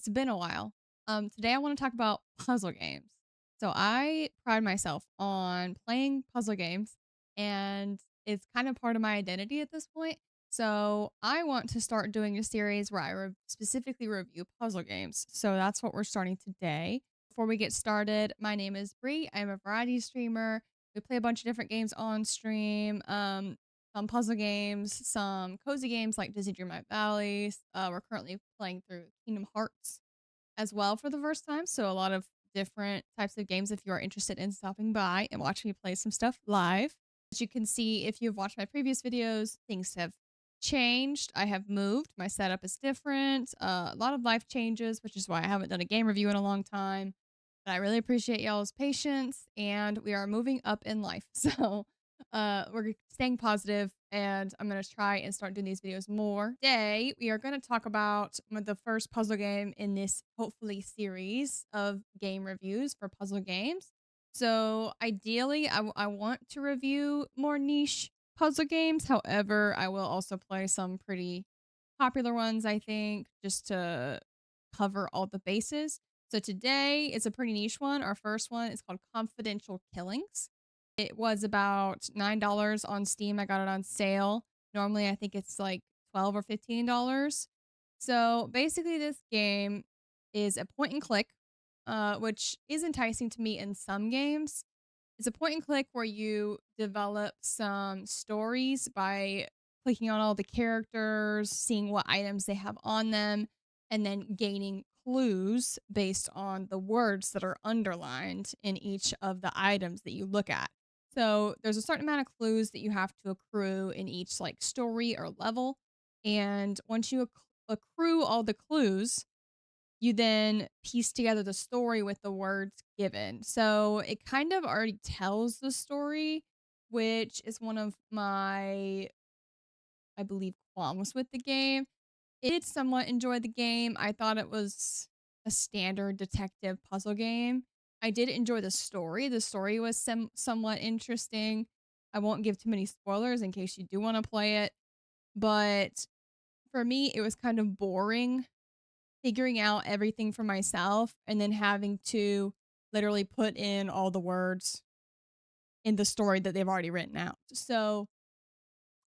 It's been a while. Today I want to talk about puzzle games. So I pride myself on playing puzzle games, and it's kind of part of my identity at this point. So I want to start doing a series where I specifically review puzzle games. So that's what we're starting today. Before we get started, my name is Bree. I'm a variety streamer. We play a bunch of different games on stream. Some puzzle games, some cozy games like Disney Dreamlight Valley. We're currently playing through Kingdom Hearts as well for the first time. So a lot of different types of games if you are interested in stopping by and watching me play some stuff live. As you can see, if you've watched my previous videos, things have changed. I have moved. My setup is different. A lot of life changes, which is why I haven't done a game review in a long time. But I really appreciate y'all's patience, and we are moving up in life. So we're staying positive, and I'm gonna try and start doing these videos more. Today, we are gonna talk about the first puzzle game in this hopefully series of game reviews for puzzle games. So ideally, I want to review more niche puzzle games. However, I will also play some pretty popular ones, I think, just to cover all the bases. So today is a pretty niche one. Our first one is called Confidential Killings. It was about $9 on Steam. I got it on sale. Normally, I think it's like 12 or $15. So basically, this game is a point and click, which is enticing to me in some games. It's a point and click where you develop some stories by clicking on all the characters, seeing what items they have on them, and then gaining clues based on the words that are underlined in each of the items that you look at. So there's a certain amount of clues that you have to accrue in each like story or level. And once you accrue all the clues, you then piece together the story with the words given. So it kind of already tells the story, which is one of my, I believe, qualms with the game. I did somewhat enjoy the game. I thought it was a standard detective puzzle game. I did enjoy the story. The story was somewhat interesting. I won't give too many spoilers in case you do want to play it. But for me, it was kind of boring figuring out everything for myself and then having to literally put in all the words in the story that they've already written out. So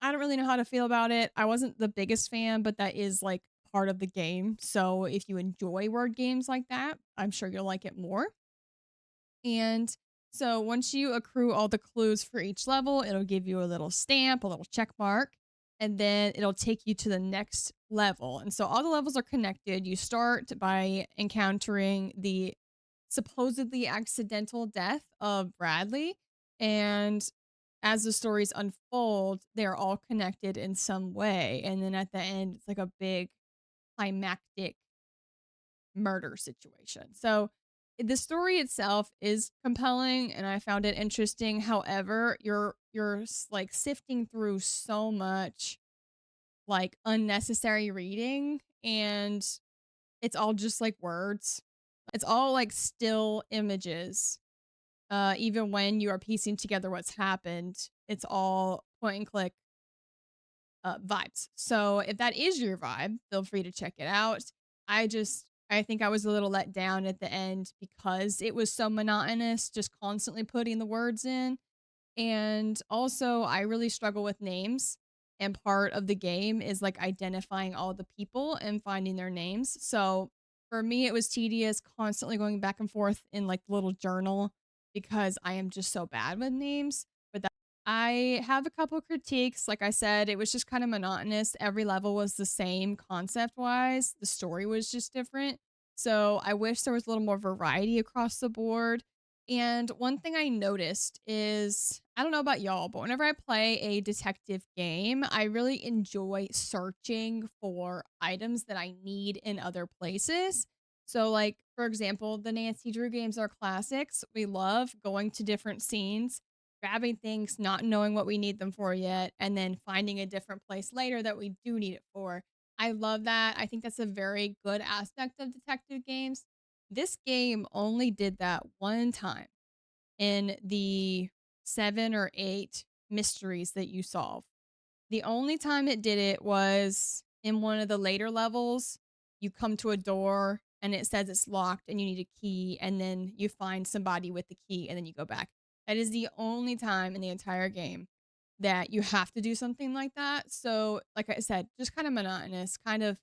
I don't really know how to feel about it. I wasn't the biggest fan, but that is like part of the game. So if you enjoy word games like that, I'm sure you'll like it more. And so once you accrue all the clues for each level, it'll give you a little stamp, a little check mark, and then it'll take you to the next level. And so all the levels are connected. You start by encountering the supposedly accidental death of Bradley. And as the stories unfold, they're all connected in some way. And then at the end, it's like a big climactic murder situation. So the story itself is compelling and I found it interesting. However, like sifting through so much like unnecessary reading, and it's all just like words. It's all like still images. Even when you are piecing together what's happened, it's all point and click vibes. So if that is your vibe, feel free to check it out. I think I was a little let down at the end because it was so monotonous, just constantly putting the words in. And also, I really struggle with names. And part of the game is like identifying all the people and finding their names. So for me, it was tedious, constantly going back and forth in like the little journal because I am just so bad with names. But I have a couple critiques. Like I said, it was just kind of monotonous. Every level was the same concept wise. The story was just different. So I wish there was a little more variety across the board. And one thing I noticed is I don't know about y'all, but whenever I play a detective game, I really enjoy searching for items that I need in other places. So, like, for example, the Nancy Drew games are classics. We love going to different scenes, grabbing things, not knowing what we need them for yet, and then finding a different place later that we do need it for. I love that. I think that's a very good aspect of detective games. This game only did that one time in the 7 or 8 mysteries that you solve. The only time it did it was in one of the later levels. You come to a door and it says it's locked and you need a key, and then you find somebody with the key and then you go back. That is the only time in the entire game that you have to do something like that. So, like I said, just kind of monotonous, kind of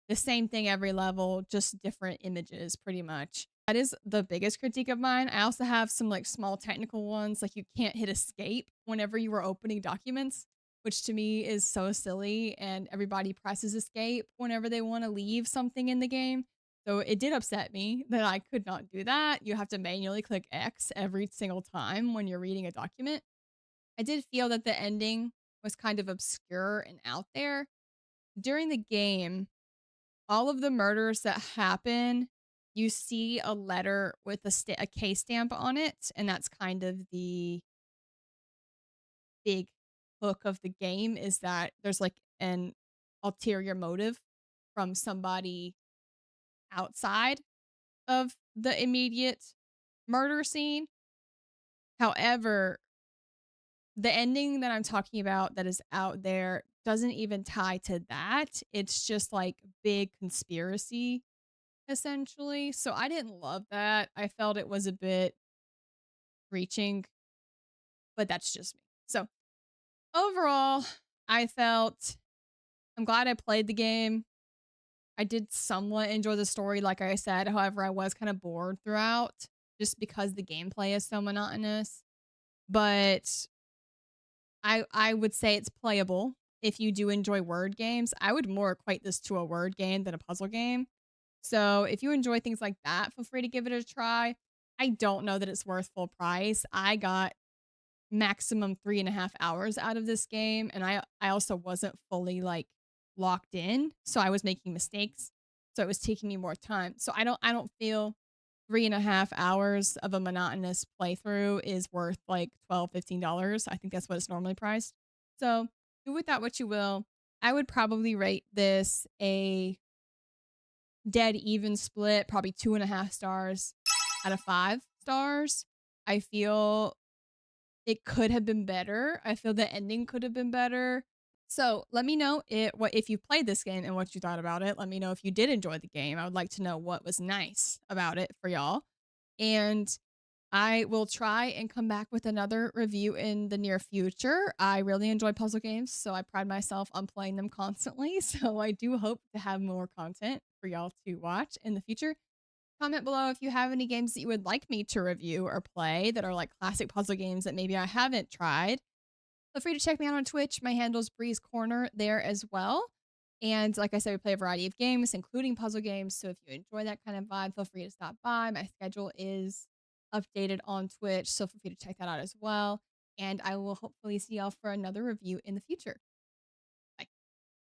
the same thing every level, just different images pretty much. That is the biggest critique of mine. I also have some like small technical ones, like you can't hit escape whenever you are opening documents, which to me is so silly. And everybody presses escape whenever they want to leave something in the game. So it did upset me that I could not do that. You have to manually click X every single time when you're reading a document. I did feel that the ending was kind of obscure and out there. During the game, all of the murders that happen, you see a letter with a K stamp on it, and that's kind of the big hook of the game is that there's like an ulterior motive from somebody outside of the immediate murder scene. However, the ending that I'm talking about that is out there doesn't even tie to that. It's just like big conspiracy essentially. So I didn't love that. I felt it was a bit reaching, but that's just me. So overall, I felt I'm glad I played the game. I did somewhat enjoy the story, like I said. However, I was kind of bored throughout just because the gameplay is so monotonous. But I would say it's playable if you do enjoy word games. I would more equate this to a word game than a puzzle game. So if you enjoy things like that, feel free to give it a try. I don't know that it's worth full price. I got maximum 3.5 hours out of this game, and I also wasn't fully like locked in, so I was making mistakes. So it was taking me more time. So I don't feel 3.5 hours of a monotonous playthrough is worth like $12, $15. I think that's what it's normally priced. So do with that what you will. I would probably rate this a dead even split, probably 2.5 stars out of 5 stars. I feel it could have been better. I feel the ending could have been better. So let me know what if you played this game and what you thought about it. Let me know if you did enjoy the game. I would like to know what was nice about it for y'all. And I will try and come back with another review in the near future. I really enjoy puzzle games, so I pride myself on playing them constantly. So I do hope to have more content for y'all to watch in the future. Comment below if you have any games that you would like me to review or play that are like classic puzzle games that maybe I haven't tried. Feel free to check me out on Twitch. My handle's Breeze Corner there as well. And like I said, we play a variety of games, including puzzle games. So if you enjoy that kind of vibe, feel free to stop by. My schedule is updated on Twitch, so feel free to check that out as well. And I will hopefully see y'all for another review in the future.